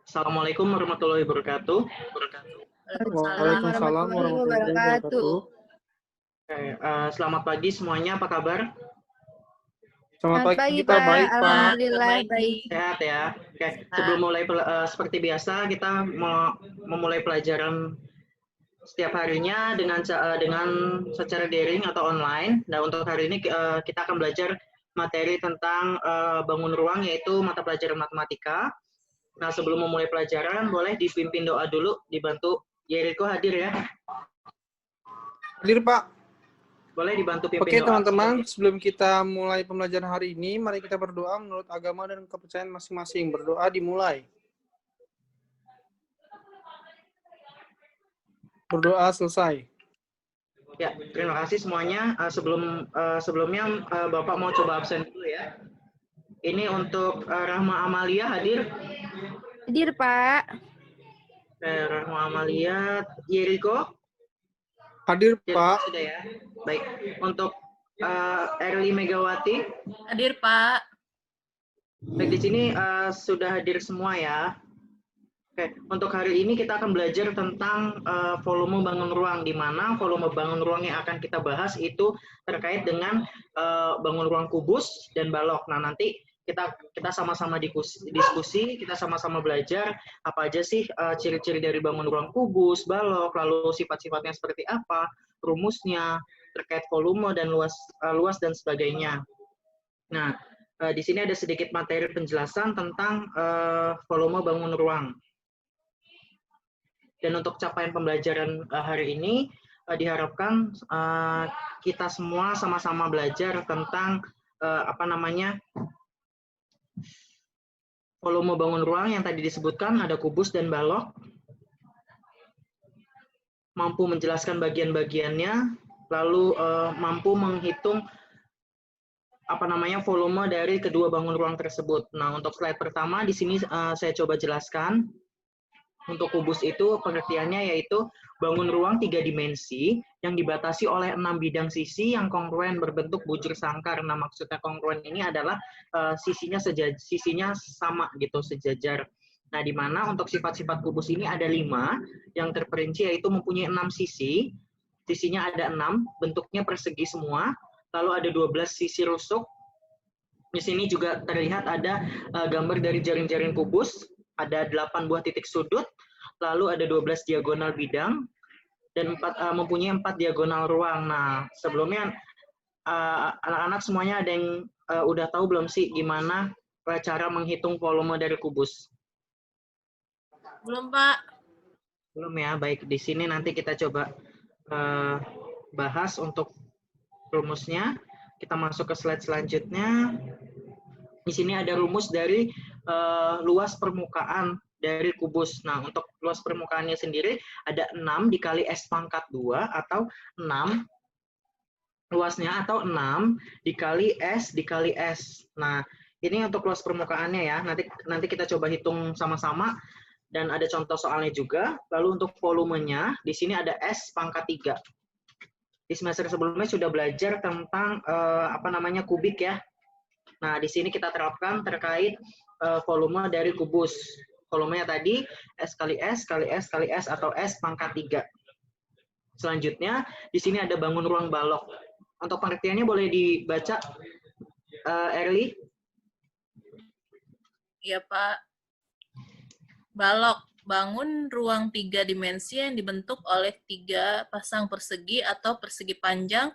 Assalamualaikum warahmatullahi wabarakatuh. Waalaikumsalam Waalaikumsalam warahmatullahi warahmatullahi wabarakatuh. wabarakatuh. Selamat pagi semuanya, apa kabar? Selamat Selamat pagi, pagi, Pak. Pak. Baik, Pak. Alhamdulillah Baik baik. nih. Sehat ya. Oke, Sehat. sebelum mulai seperti biasa kita mau memulai pelajaran setiap harinya dengan secara daring atau online. Nah, untuk hari ini kita akan belajar materi tentang bangun ruang yaitu mata pelajaran matematika. Nah, sebelum memulai pelajaran boleh dipimpin doa dulu, dibantu Yeriko hadir ya. Hadir, Pak. Boleh dibantu pimpin Oke, doa. teman-teman. Sebelum kita mulai pembelajaran hari ini, mari kita berdoa menurut agama dan kepercayaan masing-masing. Berdoa dimulai. Berdoa selesai. Ya, terima kasih semuanya. Sebelumnya Bapak mau coba absen dulu ya. Ini untuk Rahma Amalia hadir. Hadir, Pak. Rahma Amalia, Yeriko. Hadir, Pak. Sudah ya. Baik. Untuk Erli Megawati. Hadir, Pak. Baik, di sini sudah hadir semua ya. Oke, untuk hari ini kita akan belajar tentang volume bangun ruang, di mana volume bangun ruang yang akan kita bahas itu terkait dengan bangun ruang kubus dan balok. Nah, nanti kita sama-sama diskusi, kita sama-sama belajar apa aja sih ciri-ciri dari bangun ruang kubus, balok, lalu sifat-sifatnya seperti apa, rumusnya, terkait volume dan luas dan sebagainya. Nah, di sini ada sedikit materi penjelasan tentang volume bangun ruang. Dan untuk capaian pembelajaran hari ini diharapkan kita semua sama-sama belajar tentang volume bangun ruang yang tadi disebutkan, ada kubus dan balok, mampu menjelaskan bagian-bagiannya, lalu mampu menghitung volume dari kedua bangun ruang tersebut. Nah, untuk slide pertama di sini saya coba jelaskan. Untuk kubus itu pengertiannya yaitu bangun ruang 3 dimensi yang dibatasi oleh 6 bidang sisi yang kongruen berbentuk bujur sangkar. Nah, maksudnya kongruen ini adalah sisinya sama gitu, sejajar. Nah, di mana untuk sifat-sifat kubus ini ada 5 yang terperinci yaitu mempunyai 6 sisi. Sisinya ada 6, bentuknya persegi semua. Lalu ada 12 sisi rusuk. Di sini juga terlihat ada gambar dari jaring-jaring kubus. Ada 8 buah titik sudut, lalu ada 12 diagonal bidang, dan mempunyai 4 diagonal ruang. Nah, sebelumnya anak-anak semuanya ada yang udah tahu belum sih gimana cara menghitung volume dari kubus? Belum, Pak. Belum ya, baik. Di sini nanti kita coba bahas untuk rumusnya. Kita masuk ke slide selanjutnya. Di sini ada rumus dari luas permukaan dari kubus. Nah, untuk luas permukaannya sendiri ada 6 dikali S pangkat 2 atau 6 luasnya atau 6 dikali S dikali S. Nah, ini untuk luas permukaannya ya. Nanti kita coba hitung sama-sama dan ada contoh soalnya juga. Lalu untuk volumenya di sini ada S pangkat 3. Di semester sebelumnya sudah belajar tentang kubik ya. Nah, di sini kita terapkan terkait volume dari kubus. Volumenya tadi S kali S kali S kali S atau S pangkat 3. Selanjutnya, di sini ada bangun ruang balok. Untuk pengertiannya boleh dibaca, Erli? Iya, Pak. Balok, bangun ruang 3 dimensi yang dibentuk oleh 3 pasang persegi atau persegi panjang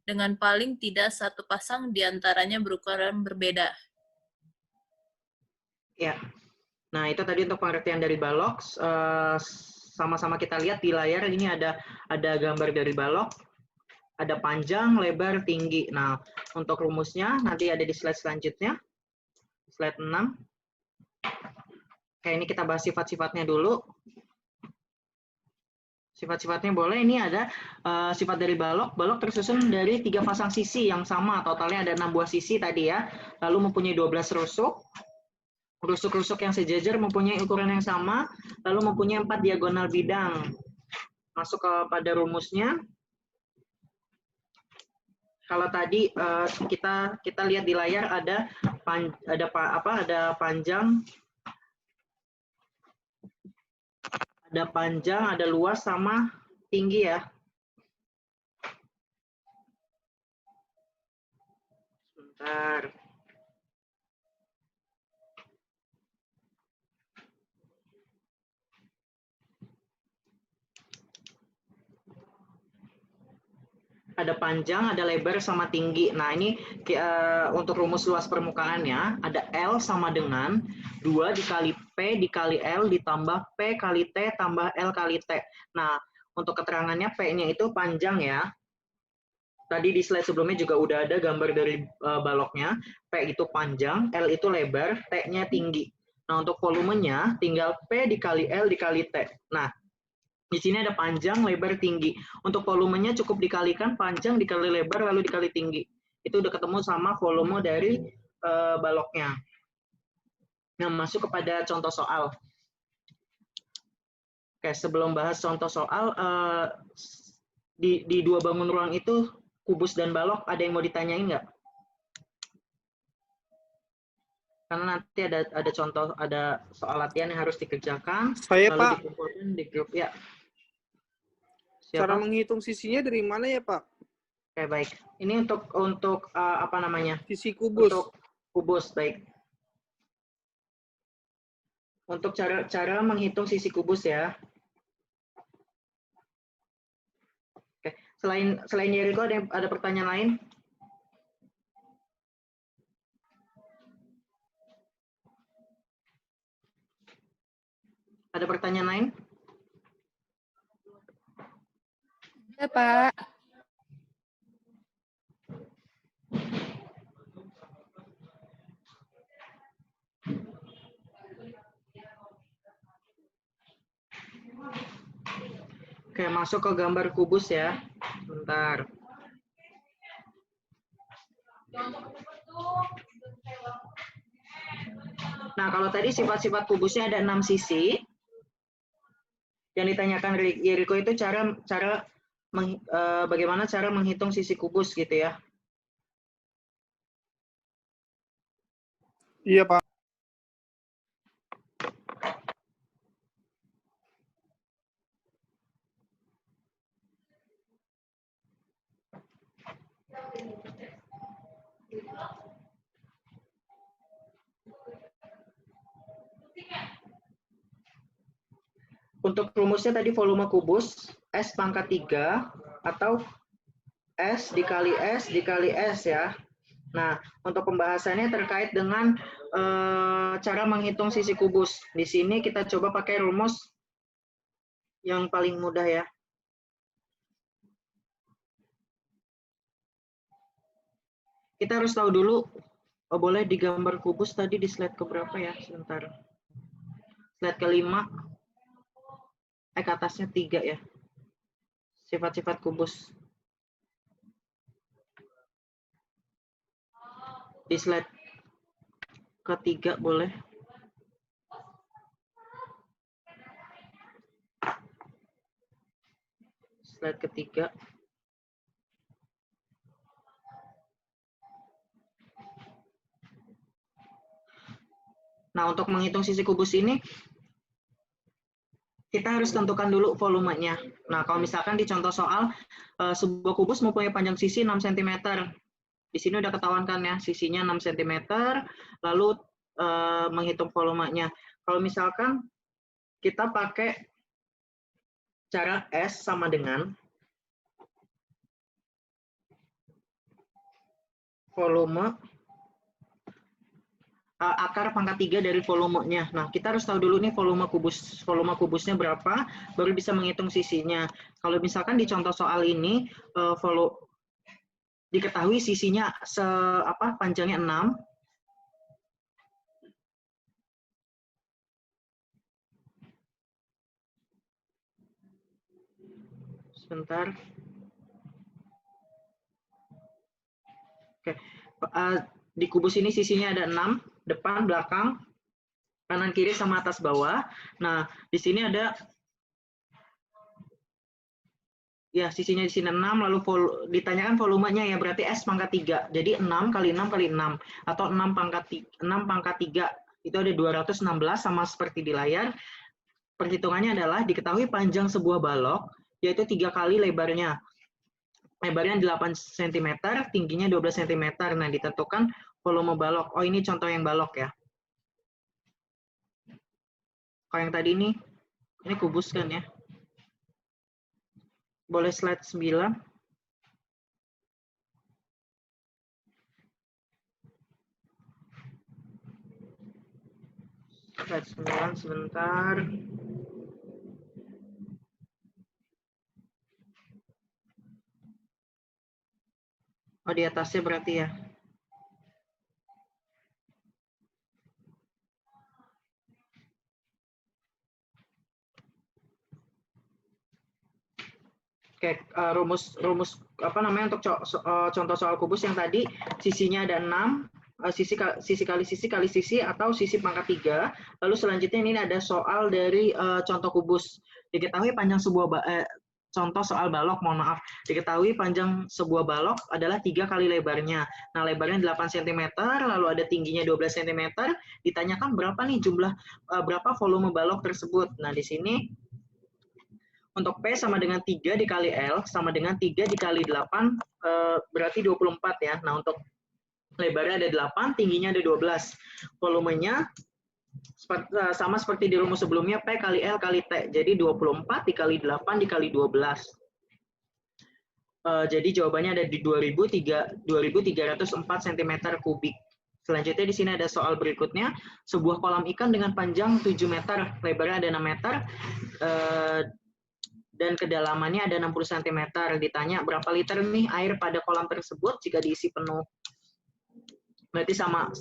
dengan paling tidak satu pasang diantaranya berukuran berbeda. Ya. Nah, itu tadi untuk pengertian dari balok. Sama-sama kita lihat di layar ini ada gambar dari balok. Ada panjang, lebar, tinggi. Nah, untuk rumusnya nanti ada di slide selanjutnya. Slide 6. Oke, ini kita bahas sifat-sifatnya dulu. Sifat-sifatnya boleh, ini ada sifat dari balok. Balok tersusun dari 3 pasang sisi yang sama, totalnya ada 6 buah sisi tadi ya. Lalu mempunyai 12 rusuk. Rusuk-rusuk yang sejajar mempunyai ukuran yang sama, lalu mempunyai 4 diagonal bidang. Masuk kepada rumusnya. Kalau tadi kita lihat di layar ada panjang, Ada panjang, ada luas, sama tinggi ya. Sebentar. Ada panjang, ada lebar, sama tinggi. Nah, ini untuk rumus luas permukaannya, ada L sama dengan 2 dikali P dikali L ditambah P kali T tambah L kali T. Nah, untuk keterangannya P-nya itu panjang ya. Tadi di slide sebelumnya juga udah ada gambar dari baloknya. P itu panjang, L itu lebar, T-nya tinggi. Nah, untuk volumenya tinggal P dikali L dikali T. Nah, di sini ada panjang, lebar, tinggi. Untuk volumenya cukup dikalikan panjang dikali lebar lalu dikali tinggi. Itu udah ketemu sama volume dari baloknya. Nah, masuk kepada contoh soal. Oke, sebelum bahas contoh soal, di dua bangun ruang itu, kubus dan balok, ada yang mau ditanyain nggak? Karena nanti ada contoh, ada soal latihan yang harus dikerjakan. Saya, lalu Pak. dikumpulkan di grup ya. Cara Siapa? menghitung sisinya dari mana ya, Pak? Oke, baik. Ini untuk apa namanya? Sisi kubus. Untuk kubus, baik. Untuk cara menghitung sisi kubus ya. Oke, selain Yeriko ada pertanyaan lain? Ada pertanyaan lain? Ya, Pak. Oke, masuk ke gambar kubus ya. Bentar. Nah, kalau tadi sifat-sifat kubusnya ada 6 sisi. Yang ditanyakan Yeriko itu bagaimana cara menghitung sisi kubus gitu ya. Iya, Pak. Untuk rumusnya tadi volume kubus, S pangkat 3 atau S dikali S dikali S ya. Nah, untuk pembahasannya terkait dengan cara menghitung sisi kubus. Di sini kita coba pakai rumus yang paling mudah ya. Kita harus tahu dulu, boleh digambar kubus tadi di slide keberapa ya? Sebentar. Slide kelima. Ke atasnya 3 ya. Sifat-sifat kubus. Di slide ketiga boleh. Slide ketiga. Nah, untuk menghitung sisi kubus ini, kita harus tentukan dulu volumenya. Nah, kalau misalkan di contoh soal, sebuah kubus mempunyai panjang sisi 6 cm. Di sini udah ketahuan kan ya, sisinya 6 cm, lalu menghitung volumenya. Kalau misalkan kita pakai cara S sama dengan volume akar pangkat 3 dari volumenya. Nah, kita harus tahu dulu nih volume kubusnya berapa, baru bisa menghitung sisinya. Kalau misalkan di contoh soal ini, diketahui sisinya panjangnya 6. Sebentar. Oke. Di kubus ini sisinya ada 6, depan, belakang, kanan, kiri, sama atas, bawah. Nah, di sini ada, ya sisinya di sini 6, lalu ditanyakan volumenya ya, berarti S pangkat 3. Jadi 6 kali 6 kali 6, atau 6 pangkat 3, itu ada 216, sama seperti di layar. perhitungannya adalah diketahui panjang sebuah balok, yaitu 3 kali lebarnya. Lebarnya 8 cm, tingginya 12 cm. Nah, ditentukan volume balok. Oh, ini contoh yang balok ya. Kalau yang tadi ini kubus kan ya. Boleh slide 9. Slide 9 sebentar. Oh, di atasnya berarti ya. Oke, rumus apa namanya untuk contoh soal kubus yang tadi sisinya ada 6, sisi kali sisi atau sisi pangkat 3. Lalu selanjutnya ini ada soal dari contoh kubus. Diketahui panjang sebuah contoh soal balok, mohon maaf. Diketahui panjang sebuah balok adalah 3 kali lebarnya. Nah, lebarnya 8 cm, lalu ada tingginya 12 cm. Ditanyakan berapa nih jumlah berapa volume balok tersebut. Nah, di sini untuk P sama dengan 3 dikali L sama dengan 3 dikali 8 berarti 24 ya. Nah, untuk lebarnya ada 8, tingginya ada 12. Volumenya sama seperti di rumus sebelumnya, P kali L kali T. Jadi 24 dikali 8 dikali 12. Jadi jawabannya ada di 2304 cm3. Selanjutnya di sini ada soal berikutnya. Sebuah kolam ikan dengan panjang 7 meter, lebarnya ada 6 meter, dan kedalamannya ada 60 cm. Ditanya berapa liter nih air pada kolam tersebut jika diisi penuh. Berarti sama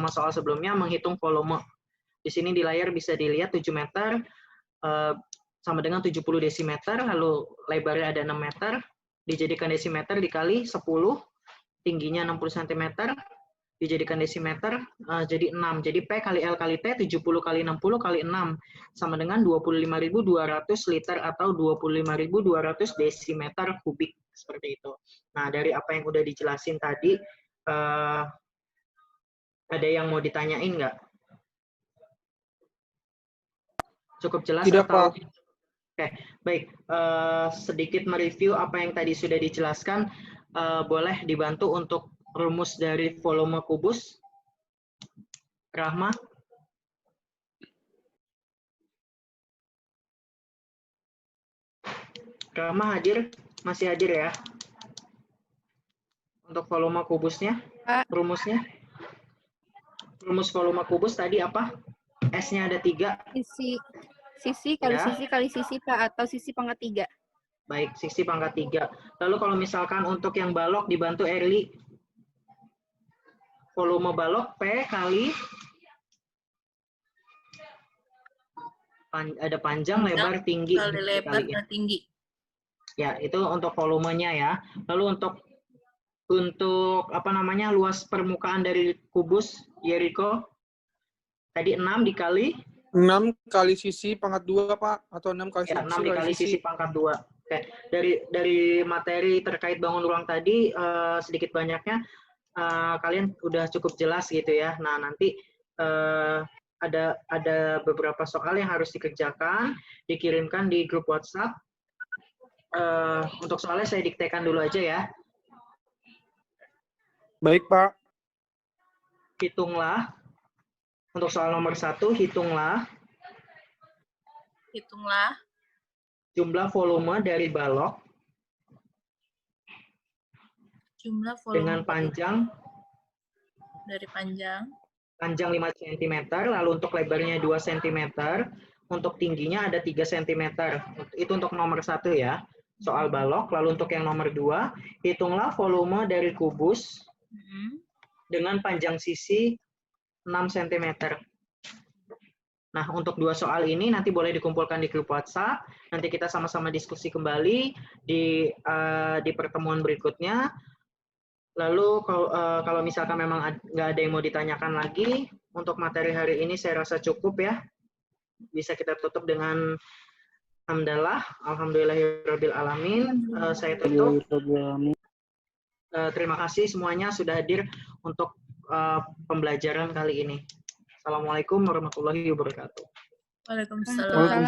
soal sebelumnya, menghitung volume. Di sini di layar bisa dilihat 7 meter sama dengan 70 desimeter, lalu lebarnya ada 6 meter, dijadikan desimeter dikali 10, tingginya 60 cm, dijadikan desimeter jadi 6. Jadi P kali L kali T 70 kali 60 kali 6 sama dengan 25.200 liter atau 25.200 desimeter kubik, seperti itu. Nah, dari apa yang udah dijelasin tadi, ada yang mau ditanyain nggak? Cukup jelas? Tidak, atau? Pak. Oke, baik. Sedikit mereview apa yang tadi sudah dijelaskan. Boleh dibantu untuk rumus dari volume kubus? Rahma? Rahma hadir? Masih hadir ya? Untuk volume kubusnya? Pak. Rumusnya? Rumus volume kubus tadi apa? S-nya ada 3. Sisi kali Ya. sisi kali sisi, Pak, atau sisi pangkat 3. Baik, sisi pangkat 3. Lalu kalau misalkan untuk yang balok dibantu Erli, volume balok P kali ada panjang, lebar, tinggi. Kali lebar dan tinggi. Ya, itu untuk volumenya ya. Lalu untuk apa namanya luas permukaan dari kubus, Yeriko, tadi 6 dikali 6 kali sisi pangkat 2, Pak, atau 6 kali ya, sisi 6 dikali sisi pangkat 2. Oke. Dari materi terkait bangun ruang tadi sedikit banyaknya kalian udah cukup jelas gitu ya. Nah, nanti ada beberapa soal yang harus dikerjakan, dikirimkan di grup WhatsApp. Untuk soalnya saya diktekan dulu aja ya. Baik, Pak. Hitunglah. Untuk soal nomor 1, hitunglah jumlah volume dari balok dengan panjang dari panjang 5 cm, lalu untuk lebarnya 2 cm, untuk tingginya ada 3 cm. Itu untuk nomor 1 ya, soal balok. Lalu untuk yang nomor 2, hitunglah volume dari kubus dengan panjang sisi 6 cm. Nah, untuk 2 soal ini nanti boleh dikumpulkan di grup WhatsApp. Nanti kita sama-sama diskusi kembali di pertemuan berikutnya. Lalu kalau misalkan memang nggak ada yang mau ditanyakan lagi, untuk materi hari ini saya rasa cukup ya. Bisa kita tutup dengan alhamdulillahirabbil alamin. Saya tutup. Terima kasih semuanya sudah hadir untuk pembelajaran kali ini. Assalamualaikum warahmatullahi wabarakatuh. Waalaikumsalam. Waalaikumsalam.